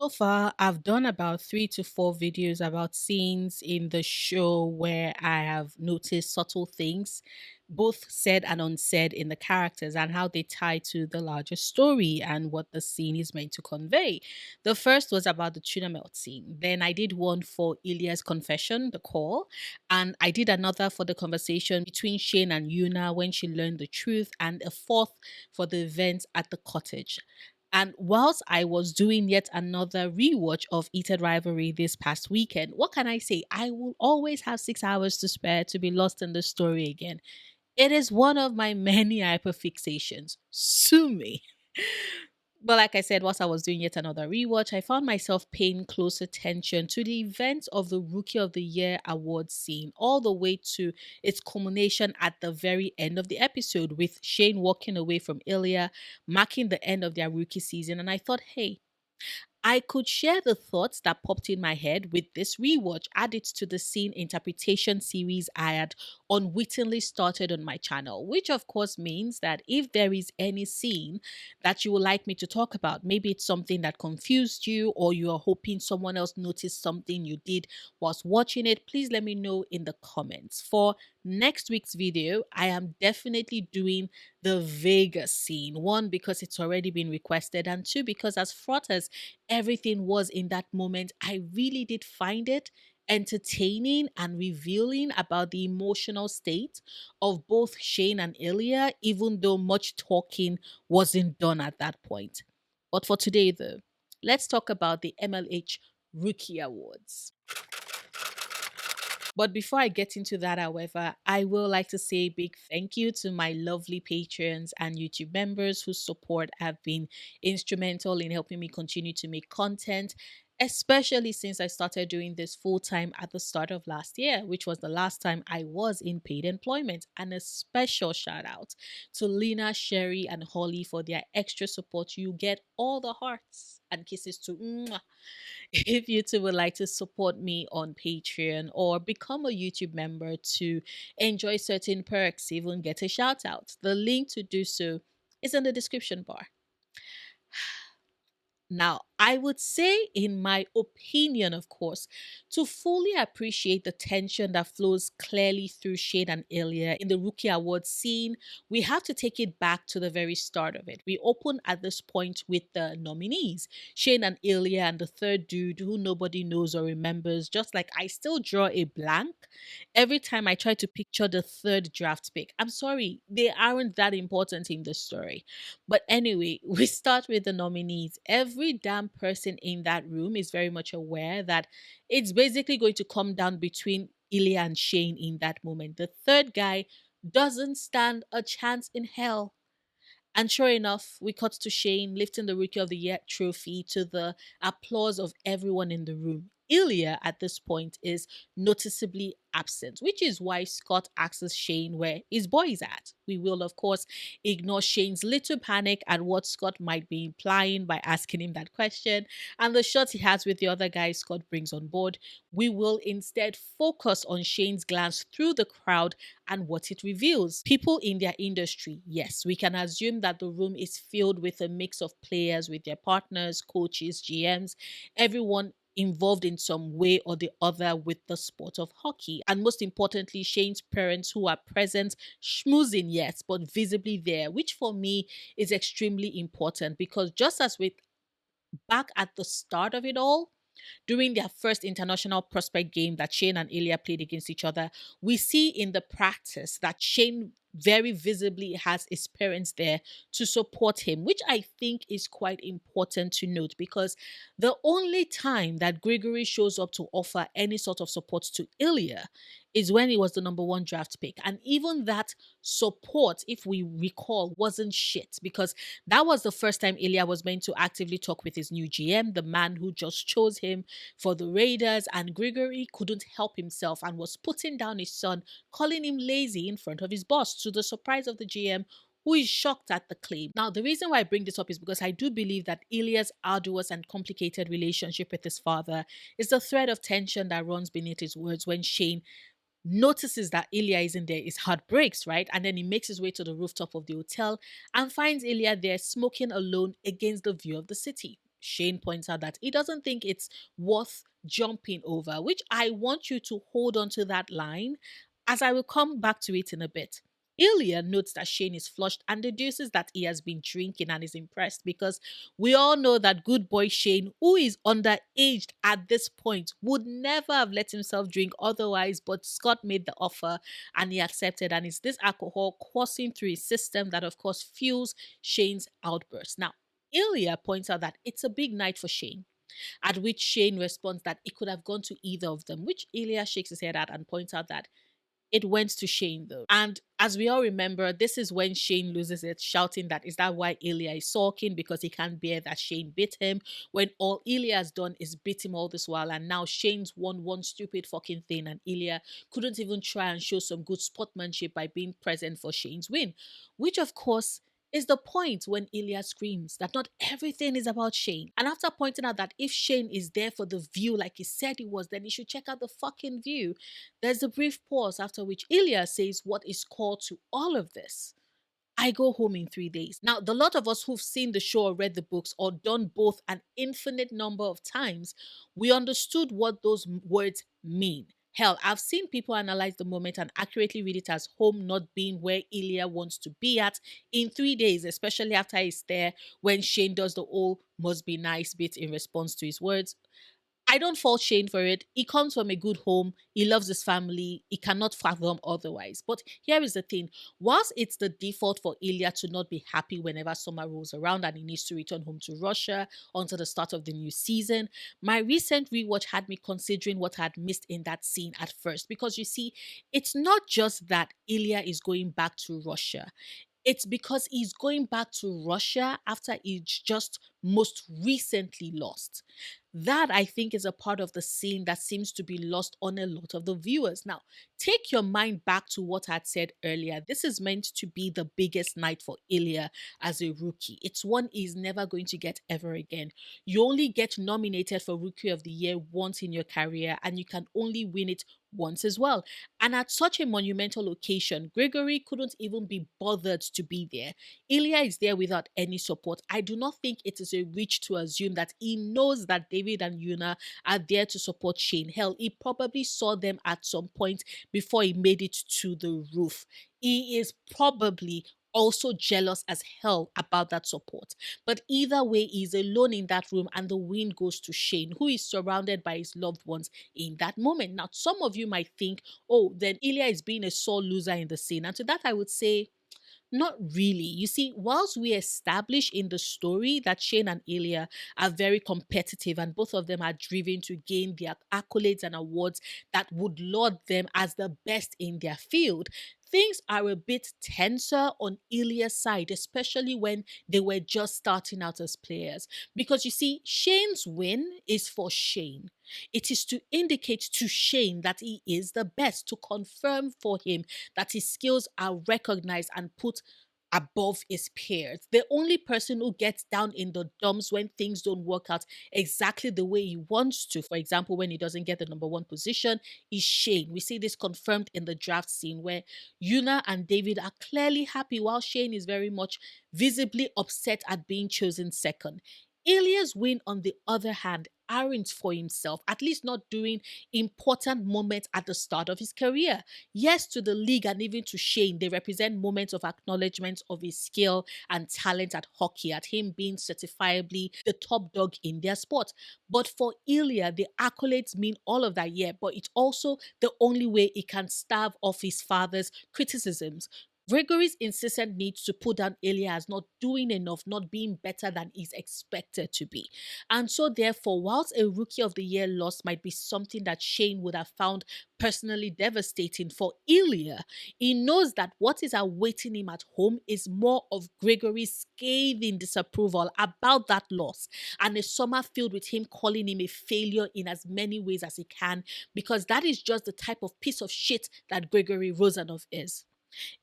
So far, I've done about 3 to 4 videos about scenes in the show where I have noticed subtle things, both said and unsaid, in the characters and how they tie to the larger story and what the scene is meant to convey. The first was about the tuna melt scene. Then I did one for Ilya's confession, the call, and I did another for the conversation between Shane and Yuna when she learned the truth, and a fourth for the events at the cottage. And whilst I was doing yet another rewatch of Eated Rivalry this past weekend, what can I say? I will always have 6 hours to spare to be lost in the story again. It is one of my many hyperfixations. Sue me. But like I said, whilst I was doing yet another rewatch, I found myself paying close attention to the events of the Rookie of the Year award scene, all the way to its culmination at the very end of the episode, with Shane walking away from Ilya, marking the end of their rookie season. And I thought, hey, I could share the thoughts that popped in my head with this rewatch added to the scene interpretation series I had unwittingly started on my channel, which of course means that if there is any scene that you would like me to talk about, maybe it's something that confused you or you are hoping someone else noticed something you did whilst watching it, please let me know in the comments. For next week's video, I am definitely doing the Vegas scene. One, because it's already been requested, and two, because as fraught as everything was in that moment, I really did find it entertaining and revealing about the emotional state of both Shane and Ilya, even though much talking wasn't done at that point. But for today, though, let's talk about the MLH Rookie Awards. But before I get into that, however, I will like to say a big thank you to my lovely patrons and YouTube members whose support have been instrumental in helping me continue to make content, especially since I started doing this full time at the start of last year, which was the last time I was in paid employment. And a special shout out to Lena, Sherry, and Holly for their extra support. You get all the hearts and kisses to mwah. If you too would like to support me on Patreon or become a YouTube member to enjoy certain perks, even get a shout out, the link to do so is in the description bar. Now, I would say, in my opinion, of course, to fully appreciate the tension that flows clearly through Shane and Ilya in the Rookie Award scene, we have to take it back to the very start of it. We open at this point with the nominees, Shane and Ilya, and the third dude who nobody knows or remembers, just like I still draw a blank every time I try to picture the third draft pick. I'm sorry, they aren't that important in the story. But anyway, we start with the nominees. Every damn person in that room is very much aware that it's basically going to come down between Ilya and Shane in that moment. The third guy doesn't stand a chance in hell. And sure enough, we cut to Shane lifting the Rookie of the Year trophy to the applause of everyone in the room. Ilya at this point is noticeably absent, which is why Scott asks Shane where his boy is at. We will, of course, ignore Shane's little panic at what Scott might be implying by asking him that question, and the shots he has with the other guys Scott brings on board. We will instead focus on Shane's glance through the crowd and what it reveals. People in their industry, yes, we can assume that the room is filled with a mix of players with their partners, coaches, GMs, everyone involved in some way or the other with the sport of hockey. And most importantly, Shane's parents who are present, schmoozing, yes, but visibly there, which for me is extremely important because just as with back at the start of it all, during their first international prospect game that Shane and Ilya played against each other, we see in the practice that Shane very visibly has his parents there to support him, which I think is quite important to note because the only time that Gregory shows up to offer any sort of support to Ilya is when he was the number one draft pick. And even that support, if we recall, wasn't shit because that was the first time Ilya was meant to actively talk with his new GM, the man who just chose him for the Raiders, and Gregory couldn't help himself and was putting down his son, calling him lazy in front of his boss, to the surprise of the GM, who is shocked at the claim. Now, the reason why I bring this up is because I do believe that Ilya's arduous and complicated relationship with his father is the thread of tension that runs beneath his words when Shane notices that Ilya isn't there. His heart breaks, right? And then he makes his way to the rooftop of the hotel and finds Ilya there smoking alone against the view of the city. Shane points out that he doesn't think it's worth jumping over, which I want you to hold on to that line as I will come back to it in a bit. Ilya notes that Shane is flushed and deduces that he has been drinking and is impressed because we all know that good boy Shane, who is underaged at this point, would never have let himself drink otherwise. But Scott made the offer and he accepted, and it's this alcohol coursing through his system that, of course, fuels Shane's outburst. Now, Ilya points out that it's a big night for Shane, at which Shane responds that it could have gone to either of them, which Ilya shakes his head at and points out that it went to Shane though. And as we all remember, this is when Shane loses it, shouting that is that why Ilya is sulking because he can't bear that Shane bit him, when all Ilya has done is beat him all this while, and now Shane's won one stupid fucking thing, and Ilya couldn't even try and show some good sportsmanship by being present for Shane's win, which of course is the point when Ilya screams that not everything is about Shane. And after pointing out that if Shane is there for the view like he said he was, then he should check out the fucking view. There's a brief pause after which Ilya says what is called to all of this. I go home in 3 days. Now, the lot of us who've seen the show or read the books or done both an infinite number of times, we understood what those words mean. Hell, I've seen people analyze the moment and accurately read it as home not being where Ilya wants to be at in 3 days, especially after he's there when Shane does the all must be nice bit in response to his words. I don't fault Shane for it. He comes from a good home. He loves his family. He cannot fathom otherwise. But here is the thing. Whilst it's the default for Ilya to not be happy whenever summer rolls around and he needs to return home to Russia until the start of the new season, my recent rewatch had me considering what I had missed in that scene at first. Because you see, it's not just that Ilya is going back to Russia. It's because he's going back to Russia after he just most recently lost. That, I think, is a part of the scene that seems to be lost on a lot of the viewers. Now, take your mind back to what I had said earlier. This is meant to be the biggest night for Ilya as a rookie. It's one he's never going to get ever again. You only get nominated for Rookie of the Year once in your career, and you can only win it once as well. And at such a monumental occasion, Gregory couldn't even be bothered to be there. Ilya is there without any support. I do not think it is a reach to assume that he knows that David and Yuna are there to support Shane. Hell, he probably saw them at some point before he made it to the roof. He is probably also jealous as hell about that support. But either way, he's alone in that room and the win goes to Shane, who is surrounded by his loved ones in that moment. Now, some of you might think, oh, then Ilya is being a sore loser in the scene. And to that, I would say, not really. You see, whilst we establish in the story that Shane and Ilya are very competitive and both of them are driven to gain their accolades and awards that would laud them as the best in their field, things are a bit tenser on Ilya's side, especially when they were just starting out as players. Because you see, Shane's win is for Shane. It is to indicate to Shane that he is the best, to confirm for him that his skills are recognized and put above his peers. The only person who gets down in the dumps when things don't work out exactly the way he wants to, for example, when he doesn't get the number one position, is Shane. We see this confirmed in the draft scene where Yuna and David are clearly happy while Shane is very much visibly upset at being chosen second. Ilya's win, on the other hand, aren't for himself, at least not during important moments at the start of his career. Yes, to the league and even to Shane, they represent moments of acknowledgement of his skill and talent at hockey, at him being certifiably the top dog in their sport. But for Ilya, the accolades mean all of that, yeah, but it's also the only way he can stave off his father's criticisms. Gregory's insistent need to put down Ilya as not doing enough, not being better than he's expected to be. And so, therefore, whilst a Rookie of the Year loss might be something that Shane would have found personally devastating for Ilya, he knows that what is awaiting him at home is more of Gregory's scathing disapproval about that loss and a summer filled with him calling him a failure in as many ways as he can, because that is just the type of piece of shit that Gregory Rosanov is.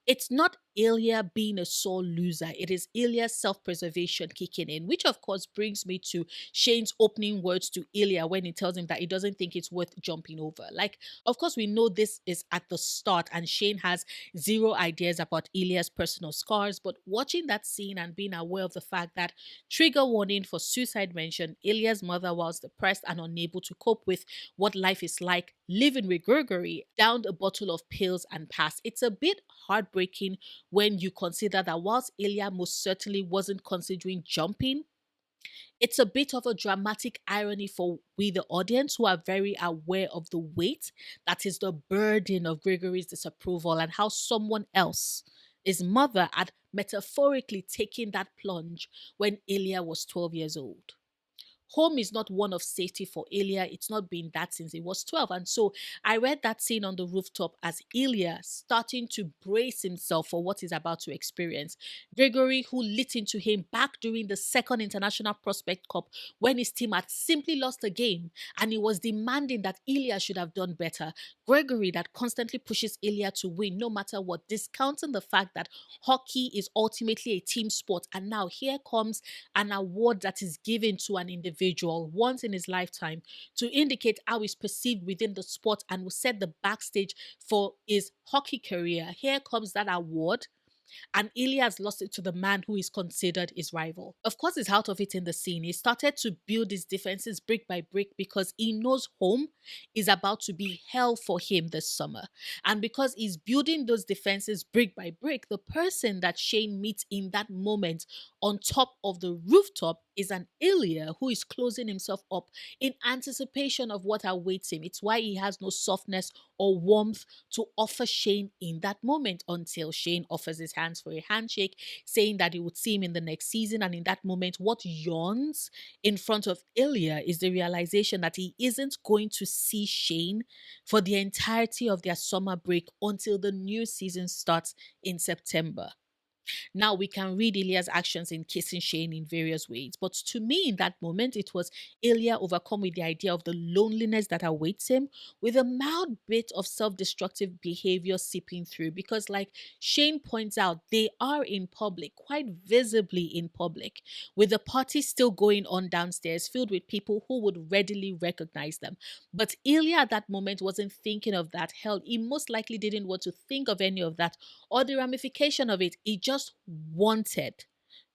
It's not Ilya being a sore loser. It is Ilya's self-preservation kicking in, which of course brings me to Shane's opening words to Ilya when he tells him that he doesn't think it's worth jumping over. Like, of course, we know this is at the start, and Shane has zero ideas about Ilya's personal scars. But watching that scene and being aware of the fact that trigger warning for suicide mention, Ilya's mother was depressed and unable to cope with what life is like living with Gregory, downed a bottle of pills and passed. It's a bit heartbreaking when you consider that whilst Ilya most certainly wasn't considering jumping, it's a bit of a dramatic irony for we, the audience, who are very aware of the weight that is the burden of Gregory's disapproval and how someone else, his mother, had metaphorically taken that plunge when Ilya was 12 years old. Home is not one of safety for Ilya. It's not been that since he was 12. And so I read that scene on the rooftop as Ilya starting to brace himself for what he's about to experience. Gregory, who lit into him back during the second International Prospect Cup when his team had simply lost a game and he was demanding that Ilya should have done better. Gregory, that constantly pushes Ilya to win no matter what, discounting the fact that hockey is ultimately a team sport. And now here comes an award that is given to an individual once in his lifetime to indicate how he's perceived within the sport and will set the backstage for his hockey career. Here comes that award, and Ilya has lost it to the man who is considered his rival. Of course, he's out of it in the scene. He started to build his defenses brick by brick because he knows home is about to be hell for him this summer. And because he's building those defenses brick by brick, the person that Shane meets in that moment on top of the rooftop is an Ilya who is closing himself up in anticipation of what awaits him. It's why he has no softness or warmth to offer Shane in that moment until Shane offers his hands for a handshake, saying that he would see him in the next season. And in that moment, what yawns in front of Ilya is the realization that he isn't going to see Shane for the entirety of their summer break until the new season starts in September. Now we can read Ilya's actions in kissing Shane in various ways, but to me in that moment it was Ilya overcome with the idea of the loneliness that awaits him, with a mild bit of self-destructive behavior seeping through because like Shane points out, they are in public, quite visibly in public, with the party still going on downstairs filled with people who would readily recognize them. But Ilya at that moment wasn't thinking of that. Hell, he most likely didn't want to think of any of that or the ramification of it. He just wanted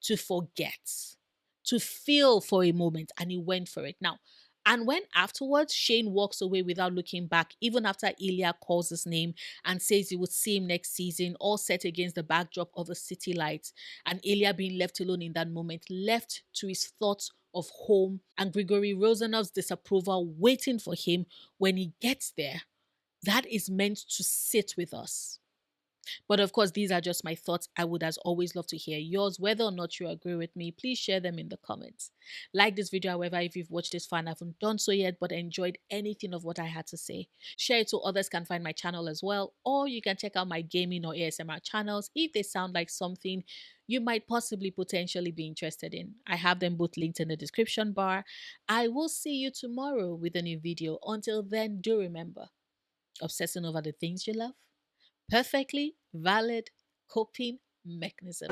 to forget, to feel for a moment, and he went for it. Now, and when afterwards Shane walks away without looking back, even after Ilya calls his name and says he would see him next season, all set against the backdrop of the city lights, and Ilya being left alone in that moment, left to his thoughts of home and Grigory Rosanov's disapproval waiting for him when he gets there, that is meant to sit with us. But of course, these are just my thoughts. I would, as always, love to hear yours. Whether or not you agree with me, please share them in the comments. Like this video, however, if you've watched this far and haven't done so yet, but enjoyed anything of what I had to say. Share it so others can find my channel as well. Or you can check out my gaming or ASMR channels if they sound like something you might possibly potentially be interested in. I have them both linked in the description bar. I will see you tomorrow with a new video. Until then, do remember, obsessing over the things you love, perfectly valid coping mechanism.